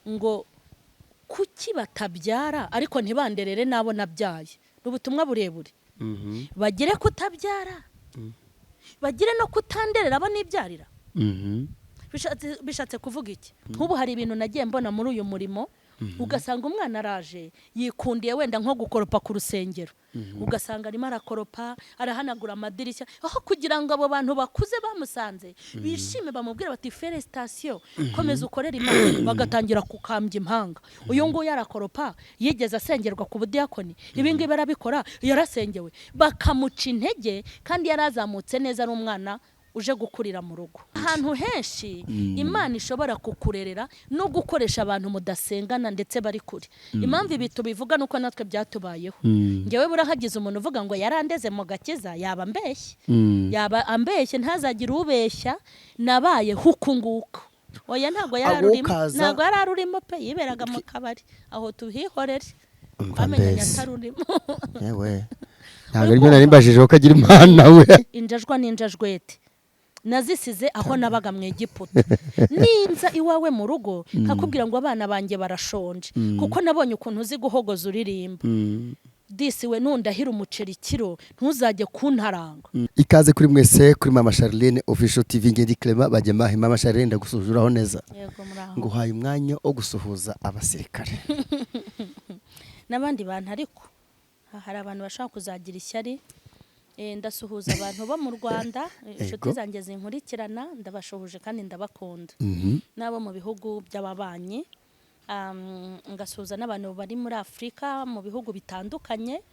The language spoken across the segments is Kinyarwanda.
ngo kuki batabyara ariko ntibanderere nabo nabyaye ubutumwa burebure bagire kutabyara bagire no kutanderera abo nibyarira bishatse kuvuga iki nk'ubu hari ibintu nagiye mbona muri uyu murimo ugasanga umwana araje yikundiye wenda nko gukoropa ku rusengero ugasanga arimo arakoropa arahanagura amadirishya aho kugira ngo abo bantu bakuze bamusanze bishime bamubwira bati felicitation komeza ukorera Imana bagatangira kukambya impanga uyu nguyu arakoropa yigeze asengerwa ku budiyakoni ibi ngibi barabikora yarasengewe bakamuca intege kandi yarazamutse neza ari umwana uje gukurira mu rugo ahantu henshi Imana ishobora kukurerera no gukoresha abantu mudasengana ndetse bari kuri impamvu ibi tubivuga nuko natwe byatubayeho ngewe burahagize umuntu uvuga ngo yarandeze mu Gakiza yaba ambeshye ntazagire ubeshya nabaye huku nguko oya ntago yararurimo pe yiberaga mu kabari aho tuhihorere twamenyanye atarurimo yewe ntago aribyo narimbajije ko agira Imana we injajwa n'injajwete nazisize aho nabaga mu Egiputa ninza iwawe mu rugo hakubwira ngo abana banjye barashonje kuko nabonye ukuntu uzi guhogoza uririmba disi we nundahira umuceri kiro ntuzajye kuntaranga ikaze kuri mwese kuri mama Mcharlene official TV ngedi Clement bajyamahe mama Mcharlene ndagusuhuraho neza yego muraho nguhaye umwanya wo gusuhuza abasirikare nabandi bantu ariko hari abantu bashaka kuzagira ishyari ndasuhuza abantu bo mu Rwanda inshuti zanjye zinkurikirana ndabashuhuje kandi ndabakunda nabo mu bihugu by'ababanyi ngasuhuza n'abantu bari muri Afrika mu bihugu bitandukanye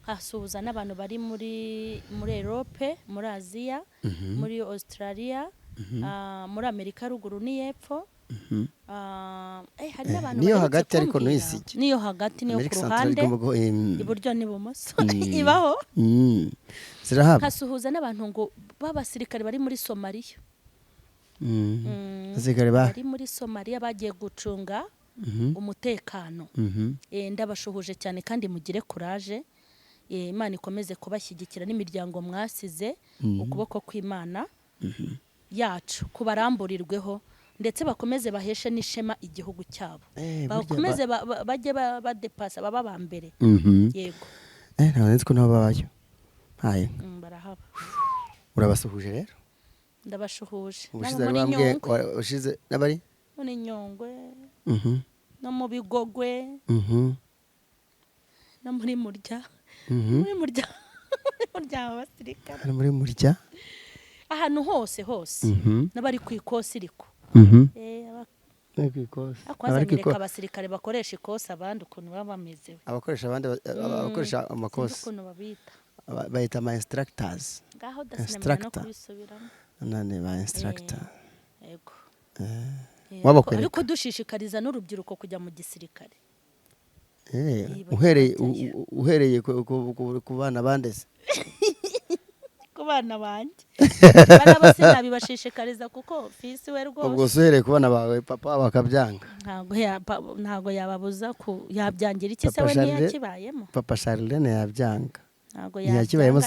nkasuhuza n'abantu bari muri Europe muri Aziya muri Australia muri Amerika ruguru n'iyepfo hari n'abantu niyo hagati ariko nuyisige niyo hagati niyo ku ruhande iburyo n'ibumoso ibaho zirahaba nkasuhuza n'abantu ngo b'abasirikare bari muri Somalia abasirikare bari muri Somalia bagiye gucunga umutekano ndabashuhuje cyane kandi mugire courage Imana ikomeze kubashyigikira n'imiryango mwasize ukuboko kw'Imana yacu kubaramburirweho ndetse bakomeze baheshe n'ishema igihugu cyabo bakomeze bajye badepasa baba bambere yego ntabwo ko nababayo haye barahaba urabasuhuje rero ndabashuhuje ushize nabari muri Nyongwe no mu Bigogwe no muri Murya abasirikare muri Murya ahantu hose n'abari ku ikosi riko akwazanyereka abasirikare bakoresha ikosa abandi ukuntu baba bameze abakoresha abandi abakoresha amakosa ukuntu babita bayita ama instructors ngaho dasinamira no kubisubiramo nane ba instructor yego wabakwereka ariko dushishikariza n'urubyiruko kujya mu gisirikare uhereye ku bana bandeze ku bana banjye barabose nabibashishikariza kuko fisi we rwose ubwo uhereye ku bana bawe papa bakabyanga ntago yababuza yabyangira iki se we ntiyakibayemo papa Mcharlene yabyanga ntago yakibayemo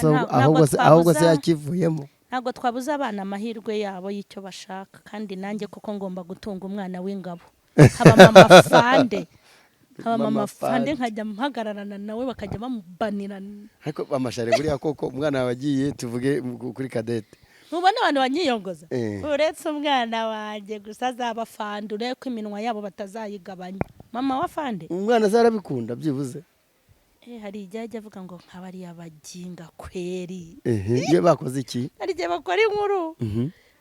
ahubwo se yakivuyemo ntago twabuza abana amahirwe yabo y'icyo bashaka kandi nanjye kuko ngomba gutunga umwana w'ingabo haba mama fande nkajya mpagararana nawe bakajya bamubanirana ariko amashare buriya koko umwana wagiye tuvuge kuri kadete ntubona abantu banyiyongoza uretse umwana wanjye gusa azabafandure ko iminwa yabo batazayigabanya mama wa fande umwana zarabikunda byibuze hari igihe ajya avuga ngo nk'abariya baginga kweri iyo bakoze iki hari igihe bakora inkuru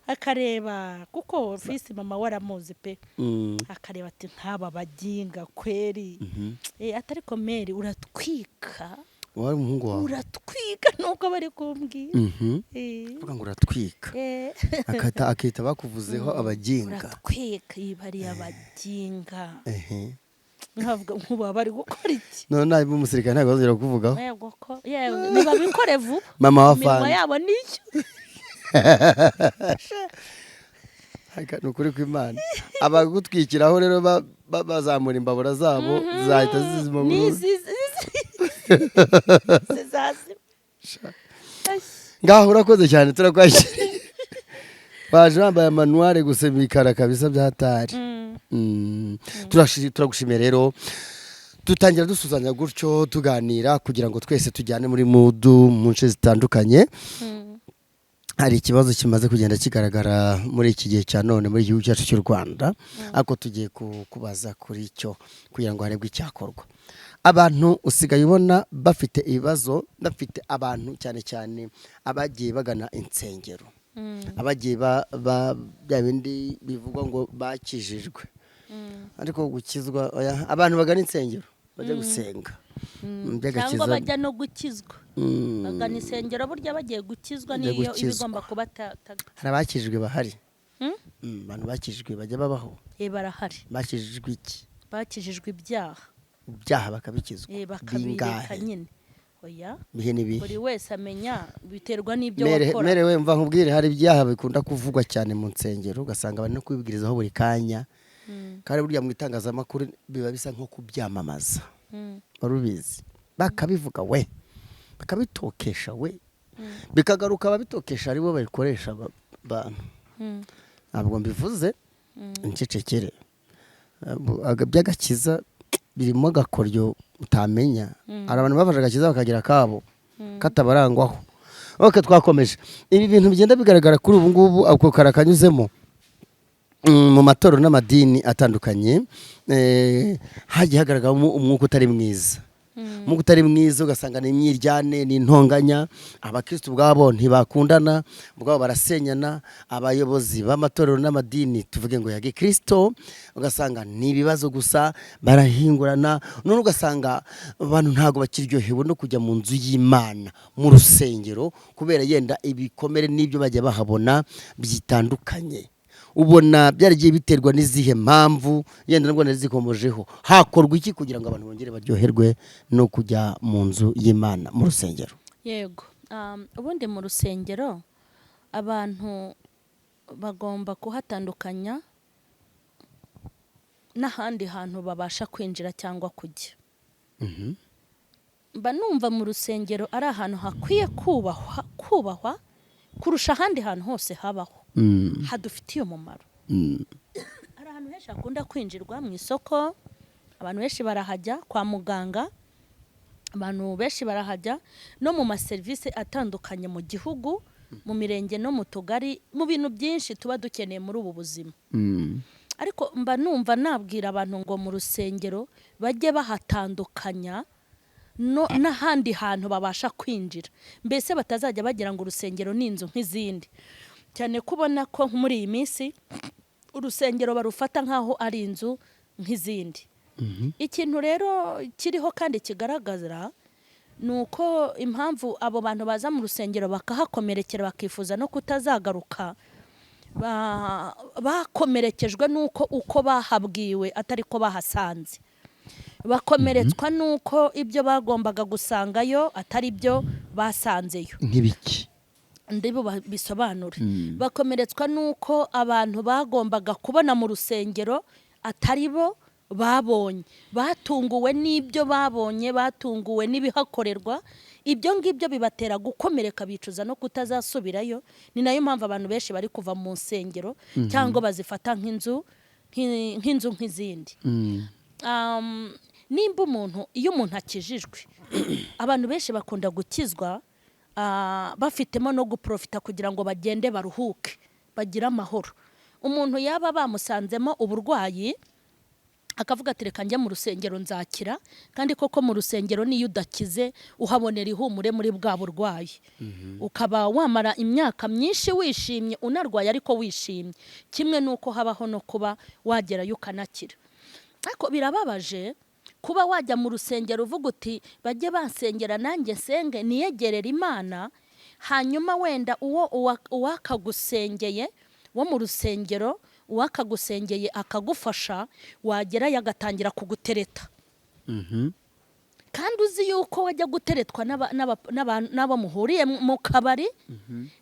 akareba kuko ofisi mama waramuzi pe akareba ati nk'aba baginga kweri atari komeri uratwika wari umuhungu wawe uratwika nuko bari kumbwira uvuga ngo uratwika akita bakuvuzeho abaginga uratwika bariya baginga nkavuga nk'ubu bari gukora iki none nabi umusirikare ntabwo bazongera kuvugaho yewe ntibabikore vuba mama wa fande imirimo yabo niyo nukuri kw'Imana abagutwikiraho rero bazamura imbabura zabo zahita zizima ngaho urakoze cyane turakwakiriye baje bambaye manuare gusemikara kabisa byatari turagushimiye rero dutangira dusuzanya gutyo tuganira kugira ngo twese tujyane muri mudu mu nce zitandukanye. Hari ikibazo kimaze kugenda kigaragara muri iki gihe cya none muri igihugu cyacu cy'u Rwanda, ariko tugiye kubaza kuri cyo kugira ngo harebwe icyakorwa. Abantu usigaye ubona bafite ibibazo, bafite abantu cyane cyane abagiye bagana insengero, abagiye bya bindi bivugwa ngo bakijijwe, ariko gukizwa abantu bagana insengero bajya gusenga cyangwa bajya no gukizwa bagana insengero burya bagiye gukizwa niyo ibigomba kuba hari abakijijwe bahari. Abantu bakijijwe bajya babaho barahari. bakijijwe iki? Bakijijwe ibyaha bakabikizwa bakabireka nyine. Oya, bihe buri wese amenya biterwa n'ibyo wakora. Merewe mva nkubwire, hari ibyaha bikunda kuvugwa cyane mu nsengero ugasanga bari no kwibwirizaho buri kanya, kandi burya mu itangazamakuru biba bisa nko kubyamamaza. Barubizi bakabivuga we bakabitokesha we bikagaruka ababitokesha aribo babikoresha abantu. Ntabwo mbivuze ncecekere, by'agakiza birimo gakoryo utamenya. Hari abantu bafashe agakiza bakagira kabo katabarangwaho. Okay, twakomeje. Ibi bintu bigenda bigaragara kuri ubu ngubu ako karakanyuzemo mu matorero n'amadini atandukanye, hagiye hagaragaramo umwuka utari mwiza. Umwuka utari mwiza ugasanga ni imyiryane, ni intonganya, abakristo bwabo ntibakundana, bwabo barasenyana. Abayobozi b'amatorero n'amadini tuvuge ngo ya Gikristo ugasanga ni ibibazo gusa, barahingurana. None ugasanga abantu ntago bakiryohewe no kujya mu nzu y'Imana, mu rusengero, kubera yenda ibikomere n'ibyo bajya bahabona byitandukanye. Ubona byaragiye biterwa n'izihe mpamvu, yenda nabwo nazikomojeho. Hakorwa iki kugira ngo abantu bongere baryoherwe no kujya mu nzu y'Imana, mu rusengero? Yego, ubundi mu rusengero abantu bagomba kuhatandukanya n'ahandi hantu babasha kwinjira cyangwa kujya. Mba numva mu rusengero ari ahantu hakwiye kubahwa kurusha ahandi hantu hose habaho hadufitiye umumaro. Hari ahantu henshi hakunda kwinjirwa, mu isoko abantu benshi barahajya, kwa muganga abantu benshi barahajya, no mu maserivisi atandukanye mu gihugu, mu mirenge no mu tugari, mu bintu byinshi tuba dukeneye muri ubu buzima. Ariko mba numva nabwira abantu ngo mu rusengero bajye bahatandukanya n'ahandi hantu babasha kwinjira, mbese batazajya bagira ngo urusengero ni inzu nk'izindi. Cyane kubona ko muri iyi minsi urusengero barufata nk'aho ari inzu nk'izindi. Ikintu rero kiriho kandi kigaragara ni uko impamvu abo bantu baza mu rusengero bakahakomerekera bakifuza no kutazagaruka, bakomerekejwe n'uko uko bahabwiwe atari ko bahasanze. Bakomeretswa n'uko ibyo bagombaga gusangayo atari byo basanzeyo. Nk'ibiki? Ndibo bisobanure. Bakomeretswa n'uko abantu bagombaga kubona mu rusengero atari bo babonye. Batunguwe n'ibyo babonye, batunguwe n'ibihakorerwa. Ibyo ngibyo bibatera gukomereka, bicuza no kutazasubirayo. Ni nayo mpamvu abantu benshi bari kuva mu nsengero cyangwa bazifata nk'inzu nk'izindi. Nimba iyo umuntu akijijwe, abantu benshi bakunda gukizwa bafitemo no guprofita kugira ngo bagende baruhuke, bagire amahoro. Umuntu yaba bamusanzemo uburwayi akavuga ati reka njye mu rusengero nzakira, kandi koko mu rusengero niyo udakize uhabonera ihumure muri bwa burwayi. Ukaba wamara imyaka myinshi wishimye unarwaye ariko wishimye, kimwe nuko habaho no kuba wagerayo ukanakira. Ariko birababaje kuba wajya mu rusengero uvuga uti bajye bansengera nanjye nsenge niyegerera Imana, hanyuma wenda uwakagusengeye wo mu rusengero, uwakagusengeye akagufasha, wagerayo agatangira kugutereta. Kandi uzi yuko wajya guteretwa n'abo muhuriye mu kabari,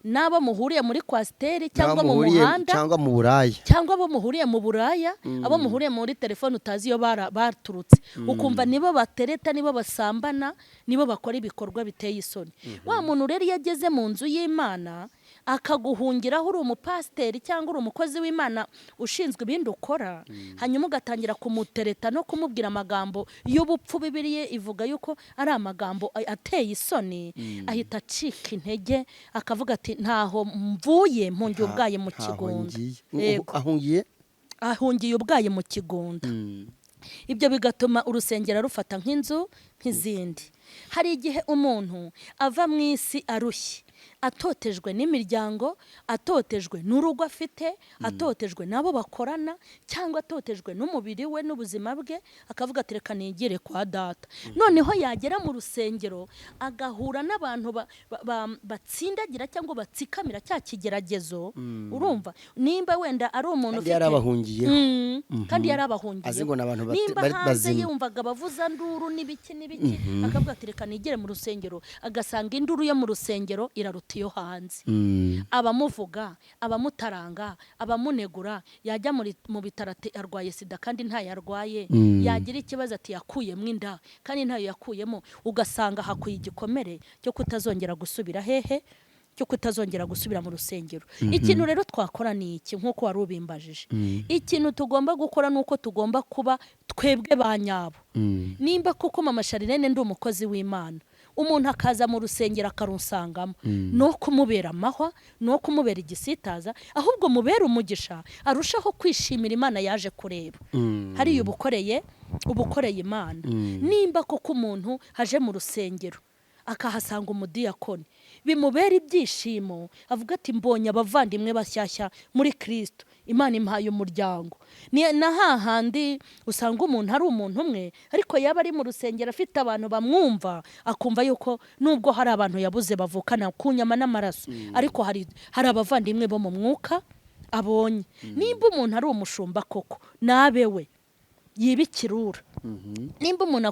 n'abo muhuriye muri kwasiteri cyangwa mu muhanda, cyangwa mu buraya, cyangwa abo muhuriye mu buraya, abo muhuriye muri telefone utazi iyo baturutse. Ukumva nibo batereta, nibo basambana, nibo bakora ibikorwa biteye isoni. Wa muntu rero iyo ageze mu nzu y'Imana akaguhungiraho uri umupasiteri cyangwa uri umukozi w'Imana ushinzwe ibindi ukora, hanyuma ugatangira kumutereta no kumubwira amagambo y'ubupfu. Bibiliya ivuga yuko ari amagambo ateye isoni, ahita acika intege akavuga ati ntaho mvuye, mpungiye ubwaye mu kigunda. Ahungiye ubwaye mu kigunda. Ibyo bigatuma urusengero rufata nk'inzu nk'izindi. Hari igihe umuntu ava mu isi arushye, atotejwe n'imiryango, atotejwe n'urugo afite, atotejwe n'abo bakorana, cyangwa atotejwe n'umubiri we n'ubuzima bwe, akavuga ati reka nigire kwa data. Noneho yagera mu rusengero agahura n'abantu batsindagira cyangwa batsikamira cya kigeragezo. Urumva, nimba wenda ari umuntu ufite kandi yarabahungiye, nimba hanze yumvaga bavuza nduru n'ibiki akavuga ati reka nigire mu rusengero, agasanga induru yo mu rusengero iraruta iyo hanze. Abamuvuga, abamutaranga, abamunegura, yajya mu bitaro ati arwaye sida kandi ntayo arwaye, yagira ikibazo ati yakuyemo inda kandi ntayo yakuyemo, ugasanga hakuye igikomere cyo kutazongera gusubira hehe, cyo kutazongera gusubira mu rusengero. Ikintu rero twakora ni iki, nk'uko wari ubimbajije, ikintu tugomba gukora nuko tugomba kuba twebwe ba nyabo. Nimba kuko mama Mcharlene ndi umukozi w'Imana, umuntu akaza mu rusengero akarusangamo, no kumubera amahwa, no kumubera igisitaza, ahubwo mubera umugisha, arushaho kwishimira Imana yaje kureba. Hari ubukoreye Imana. Nimba kuko umuntu haje mu rusengero akahasanga umudiyakoni, bimubera ibyishimo, avuga ati mbonye abavandimwe bashyashya muri Kristo, Imana impaye umuryango. Na hahandi usanga umuntu ari umuntu umwe, ariko yaba ari mu rusengero afite abantu bamwumva, akumva yuko nubwo hari abantu yabuze bavukana ku nyama n'amaraso, ariko hari abavandimwe bo mu mwuka abonye. Nimba umuntu ari umushumba koko, nabewe yibikirura. Nimba umuntu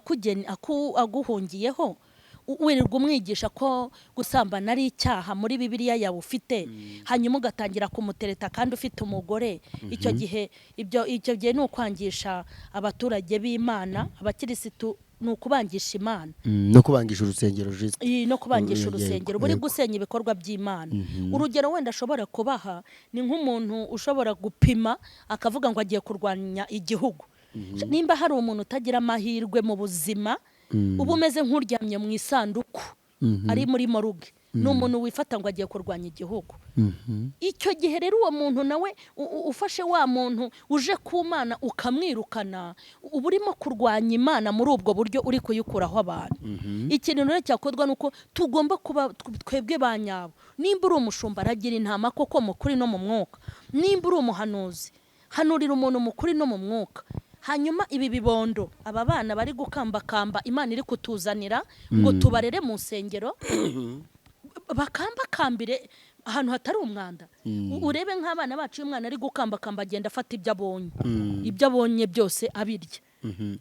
aguhungiyeho, wirirwa umwigisha ko gusambana ari icyaha muri Bibiliya yawe ufite, hanyuma ugatangira kumutereta kandi ufite umugore, icyo gihe ni ukwangisha abaturage b'Imana, abakirisitu ni ukubangisha Imana no kubangisha urusengero. No kubangisha urusengero buri gusenya ibikorwa by'Imana. Urugero wenda ashobora kubaha ni nk'umuntu ushobora gupima akavuga ngo agiye kurwanya igihugu. Nimba hari umuntu utagira amahirwe mu buzima, ubu umeze nk'uryamye mu isanduku ari muri moruge, ni umuntu wifata ngo agiye kurwanya igihugu. Icyo gihe rero uwo muntu nawe ufashe wa muntu uje ku Mana ukamwirukana, uba urimo kurwanya Imana muri ubwo buryo uri kuyikuraho abantu. Ikintu rero cyakorwa nuko tugomba kuba twebwe ba nyabo. Nimba uri umushumba, aragira intama koko mu kuri no mu mwuka. Nimba uri umuhanuzi, hanurira umuntu mu kuri no mu mwuka. Hanyuma ibi bibondo, aba bana bari gukambakamba Imana iri kutuzanira ngo tubarere mu nsengero, bakambakambire ahantu hatari umwanda. Urebe nk'abana bacu, iyo umwana ari gukambakamba agenda afata ibyo abonye byose abirya.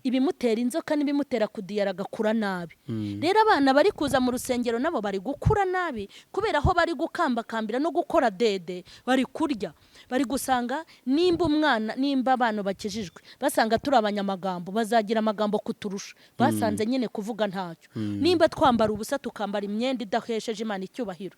Ibimutera inzoka n'ibimutera kudiyara agakura nabi. Rero abana bari kuza mu rusengero nabo bari gukura nabi, kubera aho bari gukambakambira no gukora dede bari kurya. Bari gusanga nimba abantu bakijijwe basanga turi abanyamagambo, bazagira amagambo kuturusha, basanze nyine kuvuga ntacyo. Nimba twambara ubusa tukambara imyenda idahesheje Imana icyubahiro,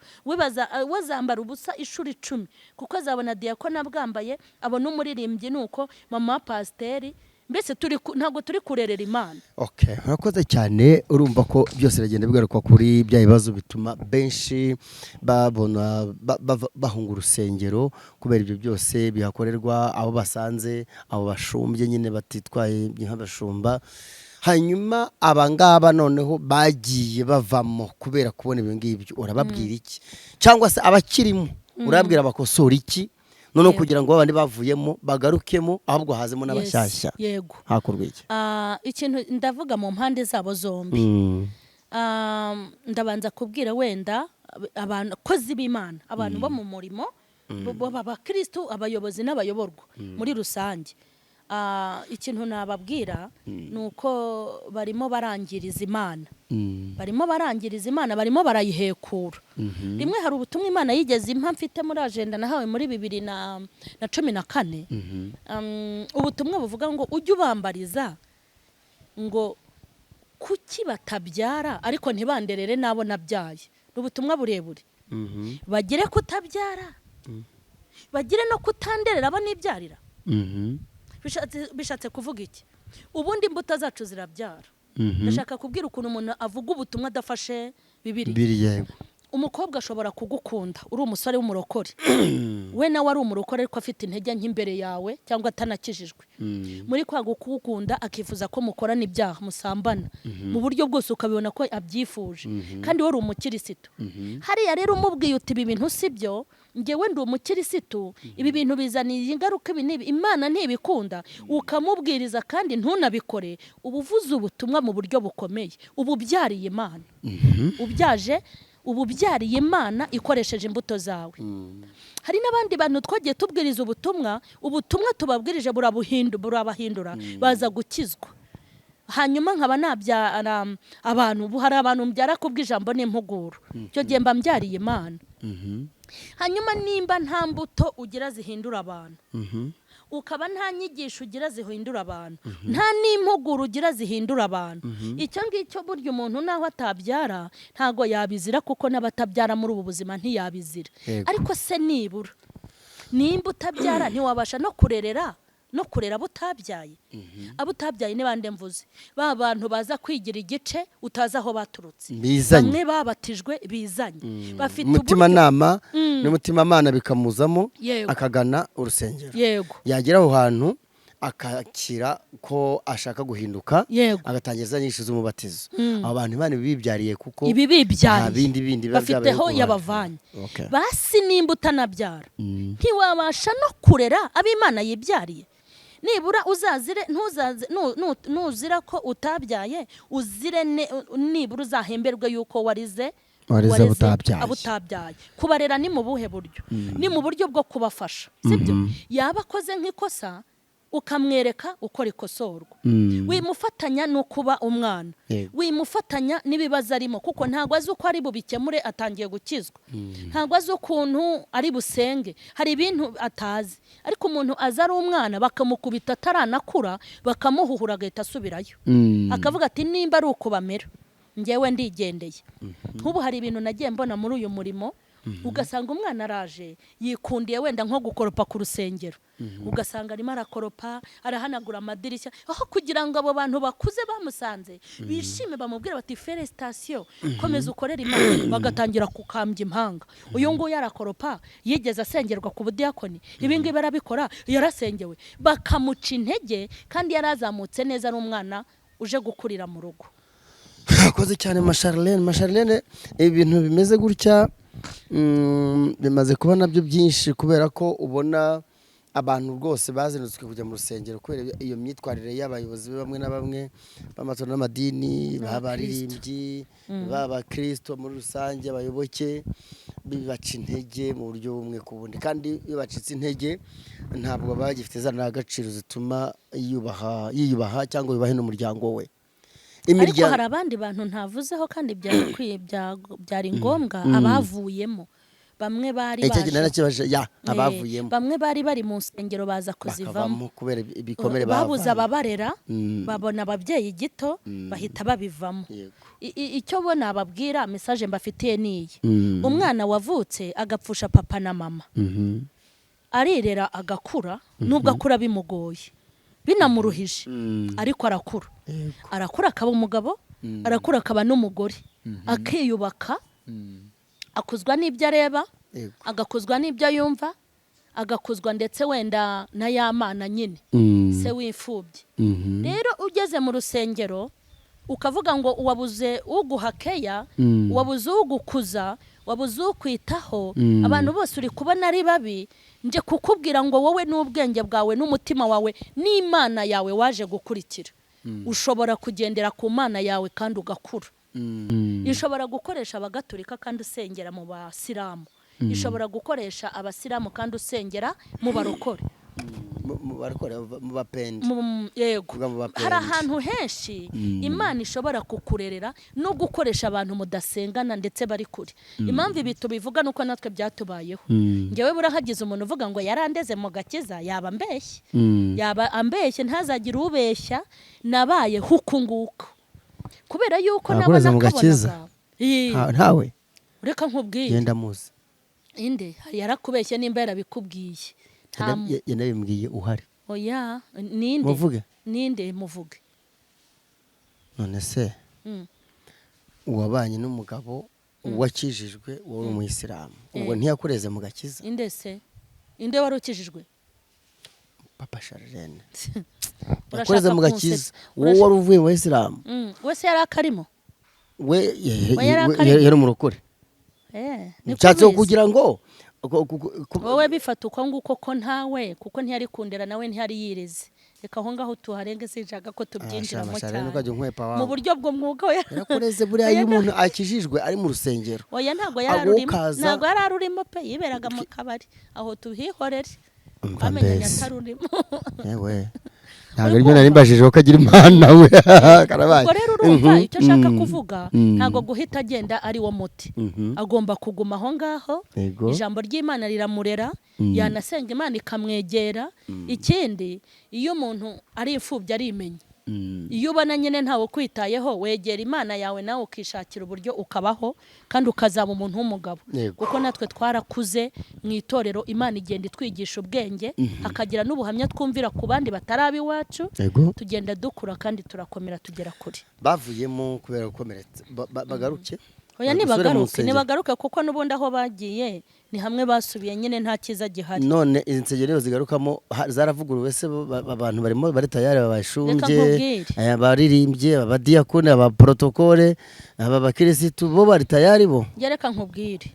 wazambara ubusa ishuri 10, kuko azabona diyakoni abwambaye, abona umuririmbyi nuko mama pasiteri. Mbese ntabwo turi kurerera Imana. Okay, urakoze cyane. Urumva ko byose biragenda bigaruka kuri bya bibazo bituma benshi babona bahunga urusengero, kubera ibyo byose bihakorerwa abo basanze, abo bashumbye nyine batitwaye nk'abashumba. Hanyuma abangaba noneho bagiye bavamo kubera kubona ibyo ngibyo, urababwira iki? Cyangwa se abakirimo urababwira abakosora iki? None kugira ngo abandi bavuyemo bagarukemo, ahubwo hazemo n'abashyashya. Yego. Hakorwa iki? Ikintu ndavuga mu mpande zabo zombi. Ndabanza kubwira wenda abakozi b'Imana, abantu bo mu murimo, b'abakristo, abayobozi n'abayoborwa muri rusange. Ikintu nababwira nuko barimo barangiriza Imana. Barimo barangiriza Imana, barimo barayihekura. Rimwe hari ubutumwa Imana yigeze impa mfite muri agenda nahawe muri 2014. Ubutumwa buvuga ngo ujye ubambariza ngo kuki batabyara ariko ntibanderere nabo nabyaye. Ubutumwa burebure. bagire kutabyara bagire no kutanderera abo nibyarira. Bishatse kuvuga iki? Ubundi imbuto zacu zirabyara. Ndashaka kubwira ukuntu umuntu avuga ubutumwa adafashe Bibiliya. Umukobwa ashobora kugukunda uri umusore w'umurokore, we nawe ari umurokore ariko afite intege nk'imbere yawe cyangwa atanakijijwe, muri kwa gukunda akifuza ko mukorana ibyaha musambana mu buryo bwose ukabibona ko abyifuje, kandi wari umukirisitu. Hariya rero umubwiye uti ibi bintu sibyo, ngewe ndi umukirisitu, ibi bintu bizaniye ingaruka ibi nibi, Imana ntibikunda, ukamubwiriza kandi ntunabikore, ubuvuze ubutumwa mu buryo bukomeye, ububyariye Imana. Ububyariye Imana ikoresheje imbuto zawe. Hari n'abandi bantu twagiye tubwiriza ubutumwa tubabwirije burabahindura baza gukizwa. Hanyuma nkaba nabyara abantu, hari abantu mbyara kubw'ijambo n'impuguro, cyo gihe mba mbyariye Imana. Hanyuma nimba nta mbuto ugira zihindura abantu, ukaba nta nyigisho ugira zihindura abantu, nta n'impuguro ugira zihindura abantu, icyo ngicyo burya umuntu naho atabyara ntago yabizira, kuko n'abatabyara muri ubu buzima ntiyabizira. Ariko se nibura nimba utabyara ntiwabasha no kurera abo utabyaye. Abo utabyaye ni bande mvuze? Ba bantu baza kwigira igice utazi aho baturutse, bamwe babatijwe bizanye, bafite umutimanama n'umutimamana bikamuzamo, akagana urusengero, yagera aho hantu akakira ko ashaka guhinduka, agatangiza nyinshi z'umubatizo. Abo bantu Imana bibyariye, kuko ibi bibyariye bindi bafiteho yabavanye. Basi nimba utanabyara ntiwabasha no kurera abo Imana yibyariye. Nibura uzazire ntuzira ko utabyaye, uzire nibura uzahemberwe yuko warize abutabyaye. Kubarera ni mu buhe buryo? Ni mu buryo bwo kubafasha, sibyo? Yaba akoze nk'ikosa ukamwereka uko rikosorwa, wimufatanya no kuba umwana, wimufatanya n'ibibazo arimo, kuko ntago azi uko ari bubikemure, atangiye gukizwa, ntago azi ukuntu ari busenge, hari ibintu atazi. Ariko umuntu aza ari umwana bakamukubita ataranakura, bakamuhuhura agahita asubirayo, akavuga ati nimba ari uko bamera ngewe ndigendeye. Nk'ubu hari ibintu nagiye mbona muri uyu murimo, ugasanga umwana araje yikundiye wenda nko gukoropa ku rusengero, ugasanga arimo arakoropa, arahanagura amadirishya, aho kugira ngo abo bantu bakuze bamusanze bishime bamubwira bati felicitation, komeza ukorera Imana, bagatangira kukambya impanga. Uyu nguyu arakoropa, yigeze asengerwa ku budiyakoni, ibi ngibi arabikora, yarasengewe, bakamuca intege, kandi yarazamutse neza ari umwana uje gukurira mu rugo. Akoze cyane Mcharlene, ibintu bimeze gutya bimaze kuba nabyo byinshi, kubera ko ubona abantu rwose bazinutswe kujya mu rusengero kubera iyo myitwarire y'abayobozi bamwe na bamwe b'amatorero n'amadini, b'abaririmbyi, b'abakristo muri rusange, abayoboke, bibaca intege mu buryo bumwe ku bundi. Kandi iyo bacitse intege ntabwo bagifite za agaciro zituma yiyubaha cyangwa yubahe n'umuryango we. Ariko hari abandi bantu ntavuzeho kandi byari ngombwa, abavuyemo. Bamwe bari bari mu nsengero baza kuzivamo kubera ibikomere babuze ababarera, babona ababyeyi gito, bahita babivamo. Icyo bona ababwira message mbafitiye niyi: umwana wavutse agapfusha papa na mama, arirera agakura, nubwo akura bimugoye, binamuruhije, ariko arakura akaba umugabo, arakura akaba n'umugore, akiyubaka, akuzwa n'ibyo areba, agakuzwa n'ibyo yumva, agakuzwa ndetse wenda na y'Imana nyine, se w'imfubyi. Rero ugeze mu rusengero ukavuga ngo wabuze uguhakeya, wabuze ugukuza, wabuze ukwitaho, abantu bose uri kubona ari babi, nje kukubwira ngo wowe n'ubwenge bwawe n'umutima wawe n'Imana yawe waje gukurikira, ushobora kugendera ku Mana yawe kandi ugakura. Ishobora gukoresha abagatolika kandi usengera mu basilamu, ishobora gukoresha abasilamu kandi usengera mu barokore, mu bapende. Yego, hari ahantu henshi Imana ishobora kukurerera no gukoresha abantu mudasengana ndetse bari kure. Impamvu ibi tubivuga nuko natwe byatubayeho. Ngewe burahagize umuntu uvuga ngo yarandeze mu Gakiza, yaba ambeshye, ntazagira ubeshya, nabaye huku nguko, kubera yuko nabona kabonaga ntawe ureka nkubwiye genda muzi inde yarakubeshye nimba yarabikubwiye yanabimbwiye uhari oya ninde muvuge none se uwabanye n'umugabo wakijijwe wowe umuyisilamu ubwo ntiyakureze mu Gakiza inde wari ukijijwe papa Mcharlene yakureze mu Gakiza wowe wari uvuye mu Isilamu wese yari akarimo we yari umurokore nshatse kugira ngo wowe bifata uko nguko ko ntawe kuko ntiyari kundera nawe ntiyari yireze reka aho ngaho tuharenge sinjaga ko tubyinjiramo cyane mu buryo bw'umwuga we yarakureze buriya iyo umuntu akijijwe ari mu rusengero oya ntago yararurimo pe yiberaga mu kabari aho tuhihorere twamenye atarurimo yewe ntabwo aribyo nari mbajije ko agira Imana we karabaye ubwo rero urumva icyo ashaka kuvuga ntabwo guhita agenda ari wo muti agomba kuguma aho ngaho ijambo ry'Imana riramurera yanasenga Imana ikamwegera ikindi iyo umuntu ari imfubyi arimenya iyo ubona nyine ntawe kwitayeho wegera Imana yawe nawe ukishakira uburyo ukabaho kandi ukazaba umuntu w'umugabo kuko natwe twarakuze mu itorero Imana igenda itwigisha ubwenge hakagira n'ubuhamya twumvira ku bandi batarabi iwacu tugenda dukura kandi turakomera tugera kuri bavuyemo kubera gukomeretsa bagaruke oya nibagaruke kuko n'ubundi aho bagiye ni hamwe basubiye nyine nta kiza gihari none insengero zigarukamo zaravuguruwe se abantu barimo bari tayari babashunje abaririmbye abadiyakone abaprotokole abakirisitu bo bari tayari bo yereka nkubwire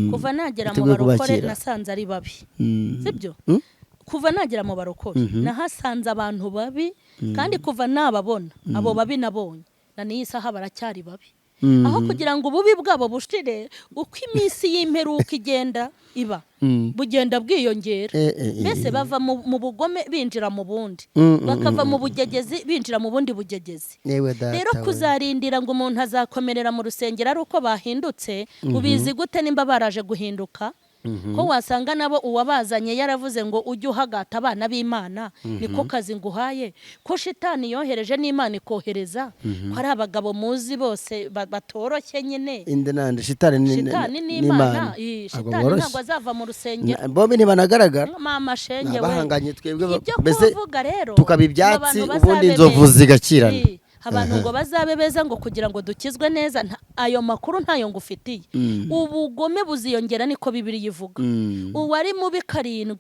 kuva nagera mu barokore nasanze ari babi sibyo kuva nagera mu barokore nahasanze abantu babi kandi kuva nababona abo babi nabonye na niyi saha baracyari babi aho kugira ngo ububi bwabo bushire uko iminsi y'imperuka igenda iba bugenda bwiyongera mbese bava mu bugome binjira mu bundi bakava mu bugegezi binjira mu bundi bugegezi rero kuzarindira ngo umuntu azakomerera mu rusengero ari uko bahindutse ubizi gute nimba baraje guhinduka ko wasanga nabo uwabazanye yaravuze ngo ujye uhagata abana b'Imana niko kazi nguhaye ko shitani yohereje n'Imana ikohereza ko ari abagabo muzi bose batoroshye nyine shitani n'Imana shitani ntabwo azava mu rusengero bombi ntibanagaragara mama shenge we bahanganye twebwe mbese tukaba ibyatsi ubundi inzovu zigakirana abantu ngo bazabe beza ngo kugira ngo dukizwe neza ayo makuru ntayo ngufitiye ubugome buziyongera niko Bibiliya ivuga uwari mubi 7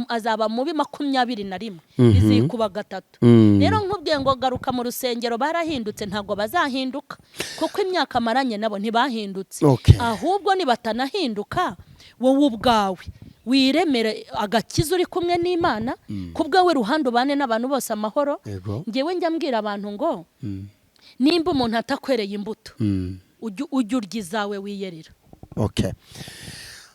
azaba mubi 21 bizikuba 3 rero nkubwiye ngo garuka mu rusengero barahindutse ntago bazahinduka kuko imyaka maranye nabo ntibahindutse ahubwo nibatanahinduka wowe ubwawe wiremere agakiza uri kumwe n'Imana kubwawe ruhando bane n'abantu bose amahoro ngewe njya mbwira abantu ngo nimba umuntu atakwereye imbuto ujye urya izawe wiyerera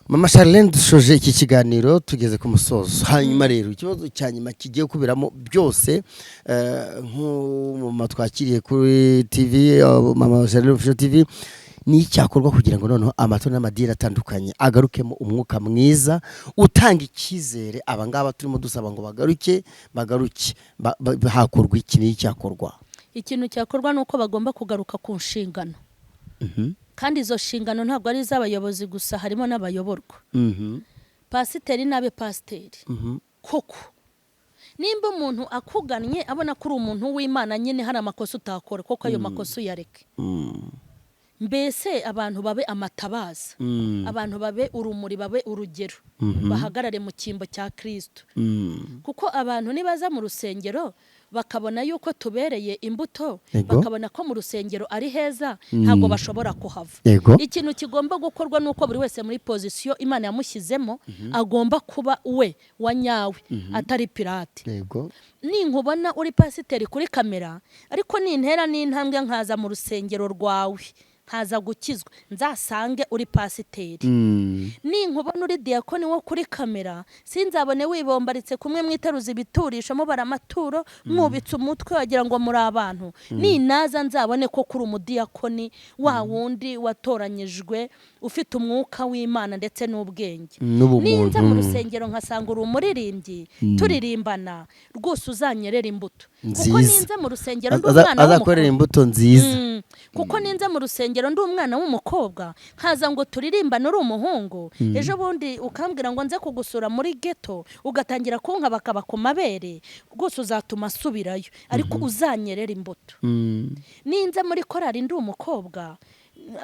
Mama Mcharlene dushoje iki kiganiro tugeze ku musozo hanyuma rero ikibazo cyanyuma kigiye kubiramo byose nk'umuma twakiriye kuri TV Mama Mcharlene official TV ni icyakorwa kugira ngo noneho amato n'amadira atandukanye agarukemo umwuka mwiza utanga ikizere abangaba turimo dusaba ngo bagaruke hakorwa iki ni icyakorwa ikintu cyakorwa nuko bagomba kugaruka ku nshingano kandi izo nshingano ntabwo ari iz'abayobozi gusa harimo n'abayoborwa pasiteri n'abe pasiteri koko nimba umuntu akugannye abona ko uri umuntu w'Imana nyine hari amakosa utakora koko ayo makosa uyareke mbese abantu babe amatabaza abantu babe urumuri babe urugero bahagarare mu cyimbo cya Kristo kuko abantu nibaza mu rusengero bakabona yuko tubereye imbuto bakabona ko mu rusengero ari heza ntago bashobora kuhava ikintu kigomba gukorwa nuko buri wese muri position Imana yamushyizemo agomba kuba we wanyawe atari pirate ninkubona uri pasiteri kuri kamera ariko nintera n'intambwe nkaza mu rusengero rwawe haza gukizwa nzasange uri pasiteri ninkubona uri diakoni wo kuri kamera sinzabone wibombaritse kumwe mwiteruza ibiturisho mu baramaturo mwubitse umutwe wagira ngo muri abantu ninaza nzabone ko kuri umudiakoni wa wundi watoranyijwe ufite umwuka w'Imana ndetse n'ubwenge ninza mu rusengero nkasanga uri umuririmbyi turirimbana rwose uzanyerera imbuto kuko ninza mu rusengero ndumwana azakorera imbuto nziza kuko ninza mu rusengero rusengero ndi umwana w'umukobwa nkaza ngo turirimbane uri umuhungu ejo bundi ukambwira ngo nze kugusura muri ghetto ugatangira kunka bakaba ku mabere rwose uzatuma asubirayo ariko uzanyerera imbuto ninze muri korari ndi umukobwa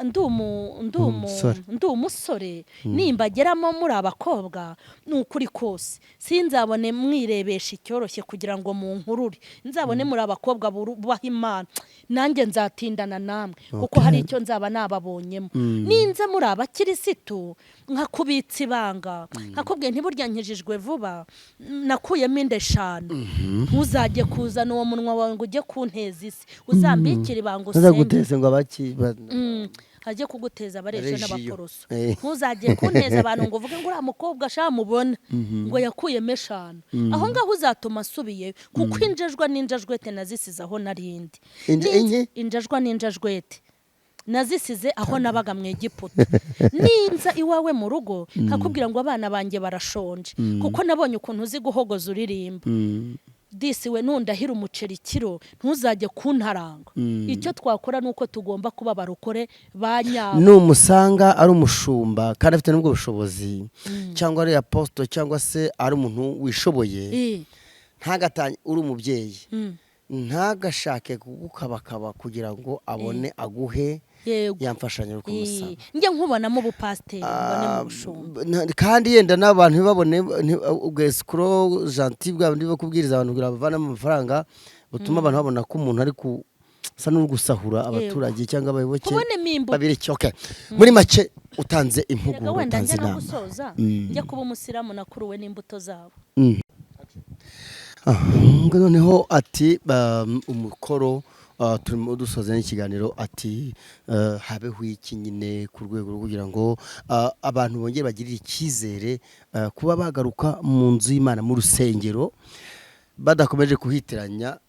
ndi umusore nimbageramo muri abakobwa n'ukuri kose sinzabone mwirebesha icyoroshye kugira ngo munkurure nzabone muri abakobwa bubaha Imana nanjye nzatindana namwe kuko hari icyo nzaba nababonyemo ninze muri abakirisitu nkakubitsa ibanga nkakubwiye ntiburya nkijijwe vuba nakuyemo inda 5 ntuzajye kuzana uwo munwa wawe ngo ujye kunteza isi uzambikira ibanga usenge ngo abaki hajye kuguteza abareshe n'abaporoso ntuzajye kunteza abantu ngo uvuge ngo uriya mukobwa sha mubona ngo yakuyemo 5 aho ngaho uzatuma asubiye kuko injejwa n'injajwete nazisize aho narindi injejwa n'injajwete nazisize aho nabaga mu Egiputa ninza iwawe mu rugo nkakubwira ngo abana banjye barashonje kuko nabonye ukuntu uzi guhogoza uririmba disi we nundahira umuceri kiro ntuzajye kuntaranga icyo twakora nuko tugomba kuba barukore banyabo numusanga ari umushumba kandi afite n'ubwo bushobozi cyangwa ari apostle cyangwa se ari umuntu wishoboye ntagatanye uri umubyeyi ntagashake kugukabakaba kugira ngo abone aguhe yamfashanya kumusaba njye nkubonamo ubupasiteri mbone mu bushumba kandi yenda n'abantu babone ubwescro gentil bw'abandi bakubwiriza abantu kugira bavana amafaranga butuma abantu babona ko umuntu ari sa n'ugusahura abaturage cyangwa abayoboke babireke okay muri make utanze impuguro utanze inama njye kuba umusiramu nakuruwe n'imbuto zabo noneho ati umukoro turimo dusoza n'ikiganiro ati habeho iki nyine ku rwego rwo kugira ngo abantu bongere bagirire icyizere kuba bagaruka mu nzu y'Imana mu rusengero badakomeje kuhitiranya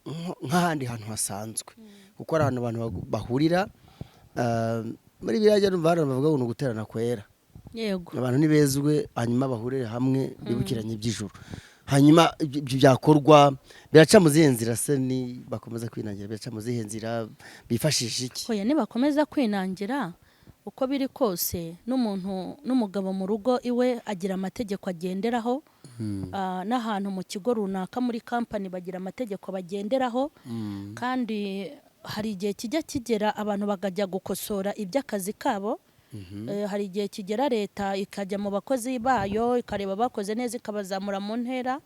nk'ahandi hantu hasanzwe kuko ari ahantu abantu bahurira muri birajya bavuga ngo guterana kwera yego abantu nibezwe hanyuma bahurire hamwe bibukiranye iby'ijuru hanyuma byakorwa biraca mu zihe nzira se ni bakomeza kwinangira biraca mu zihe nzira bifashisha iki oya nibakomeza kwinangira uko biri kose n'umuntu n'umugabo mu rugo iwe agira amategeko agenderaho n'ahantu mu kigo runaka muri company bagira amategeko bagenderaho kandi hari igihe kijya kigera abantu bakajya gukosora iby'akazi kabo hari igihe kigera leta ikajya mu bakozi bayo ikareba bakoze neza ikabazamura mu ntera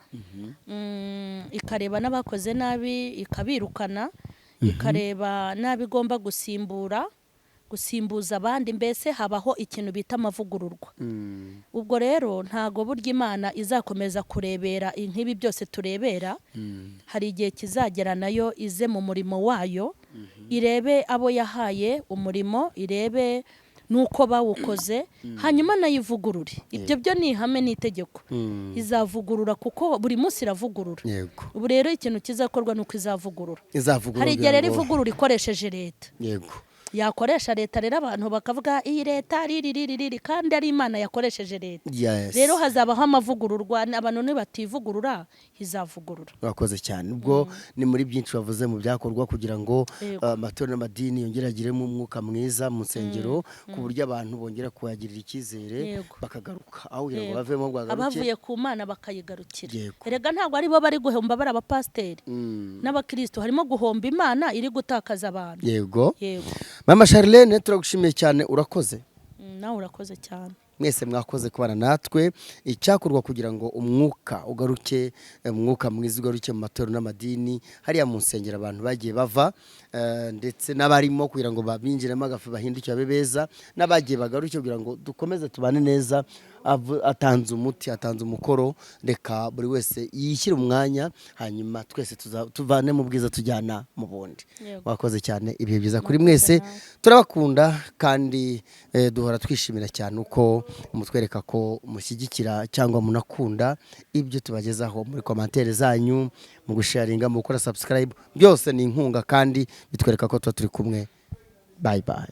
ikareba n'abakoze nabi ikabirukana ikareba nabi igomba gusimbuza abandi mbese habaho ikintu bita amavugururwa ubwo rero ntago burya Imana izakomeza kurebera nk'ibi byose turebera hari igihe kizagera nayo ize mu murimo wayo irebe abo yahaye umurimo irebe nuko bawukoze hanyuma nayivugurure ibyo byo ni ihame n'itegeko izavugurura kuko buri munsi iravugurura ubu rero ikintu kizakorwa nuko izavugurura hari igihe rero ivugurura ikoresheje leta yego yakoresha leta rero abantu bakavuga iyi leta riri kandi ari Imana yakoresheje leta rero hazabaho amavugururwa abantu nibativugurura izavugurura bakoze cyane ubwo ni muri byinshi bavuze mu byakorwa kugira ngo amatorero n'amadini yongeragire mu mwuka mwiza mu nsengero ku buryo abantu bongera kuyagirira icyizere bakagaruka aho kugira ngo bavemo bwagaruke abavuye ku Mana bakayigarukira erega ntabwo ari bo bari guhomba bara abapasiteri n'abakristo harimo guhomba Imana iri gutakaza abantu yego Mama Mcharlene turagushimiye cyane urakoze nawe urakoze cyane mwese mwakoze kubana natwe icyakorwa kugira ngo umwuka ugaruke umwuka mwiza ugaruke mu matorero n'amadini hariya mu nsengero abantu bagiye bava ndetse n'abarimo kugira ngo babinjiremo agafu bahindukire babe beza n'abagiye bagaruke kugira ngo dukomeze tubane neza atanze umuti atanze umukoro reka buri wese yishyire umwanya hanyuma twese tuvane mu bwiza tujyana mu bundi wakoze cyane ibihe byiza kuri mwese turabakunda kandi duhora twishimira cyane uko mutwereka ko mushyigikira cyangwa munakunda ibyo tubagezaho muri commentaire zanyu mu gusharinga mu gukora subscribe byose ni inkunga kandi bitwereka ko tuba turi kumwe bye bye